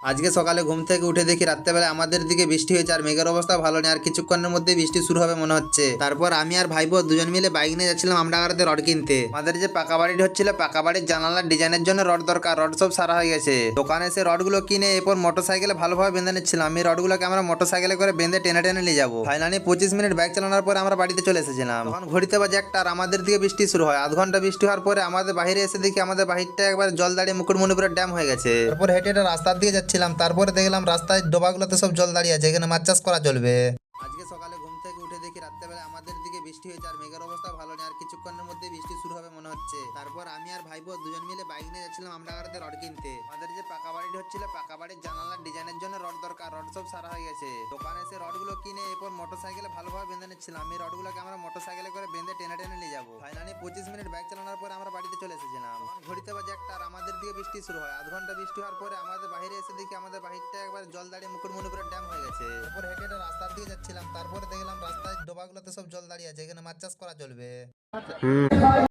আজকে সকালে ঘুম থেকে উঠে দেখি রাত্রেবেলা আমাদের দিকে বৃষ্টি হয়েছে আর মেঘের অবস্থা ভালো নেই আর কিছুক্ষণের মধ্যে বৃষ্টি শুরু হবে মনে হচ্ছে। তারপর আমি আর ভাইপো দুজন মিলে বাইক নিয়ে যাচ্ছিলাম আমডাঙ্গাতে রড কিনতে। আমাদের যে পাকা বাড়িটি হচ্ছিল পাকা বাড়ির জানালার ডিজাইনের জন্য রড দরকার, রড সব সারা হয়ে গেছে। দোকানে এসে রডগুলো কিনে এরপর মোটর সাইকেলে ভালোভাবে বেঁধে নিচ্ছিলাম। আমি রডগুলোকে আমরা মোটর সাইকেলে করে বেঁধে টেনে টেনে নিয়ে যাবো। ফাইনালি 25 মিনিট বাইক চালানোর পরে আমরা বাড়িতে চলে এসেছিলাম। তখন ঘড়িতে বাজে একটা আর আমাদের দিকে বৃষ্টি শুরু হয়। আধ ঘন্টা বৃষ্টি হওয়ার পরে আমাদের বাইরে এসে দেখি আমাদের বাহিরটা একবার জল দাঁড়িয়ে মুকুটমণিপুরের ড্যাম হয়ে গেছে। তারপর হেঁটে হেঁটে রাস্তার দিকে যাচ্ছিলাম, তারপরে দেখলাম রাস্তায় ডোবাগুলোতে সব জল দাঁড়িয়ে আছে, এখানে মাছ চাষ করা চলবে। আজকে সকালে ঘুম থেকে উঠে দেখি রাত্রেবেলা আমাদের দিকে বৃষ্টি হয়েছে আর মেঘের অবস্থা ভালো নেই আর কিছুক্ষণের মধ্যে বৃষ্টি শুরু হবে মনে হচ্ছে। তারপর আমি আর ভাইপো দুজন মিলে বাইক নিয়ে যাচ্ছিলাম আমডাঙ্গাতে রড কিনতে। আমাদের যে পাকা বাড়িটি হচ্ছিল পাকা বাড়ির জানালার ডিজাইনের জন্য রড দরকার, রড সব সারা হয়ে গেছে। দোকানে এসে রডগুলো কিনে এরপর মোটর সাইকেলে ভালোভাবে বেঁধে নিচ্ছিলাম। আমি রডগুলোকে আমরা মোটর সাইকেলে করে বেঁধে টেনে টেনে নিয়ে যাবো। ফাইনালি 25 মিনিট বাইক চালানোর পরে আমরা বাড়িতে চলে এসেছিলাম। তখন ঘড়িতে বাজে একটা আর আমাদের দিকে বৃষ্টি শুরু হয়। আধ ঘন্টা বৃষ্টি হওয়ার পরে আমাদের বাইরে এসে দেখি আমাদের বাহিরটা একবার জল দাঁড়িয়ে মুকুটমণিপুরের ড্যাম হয়ে গেছে। তারপর হেঁটে হেঁটে রাস্তার দিকে যাচ্ছিলাম, তারপরে দেখলাম রাস্তায় ডোবাগুলোতে সব জল দাঁড়িয়ে আছে, এখানে মাছ চাষ করা চলবে।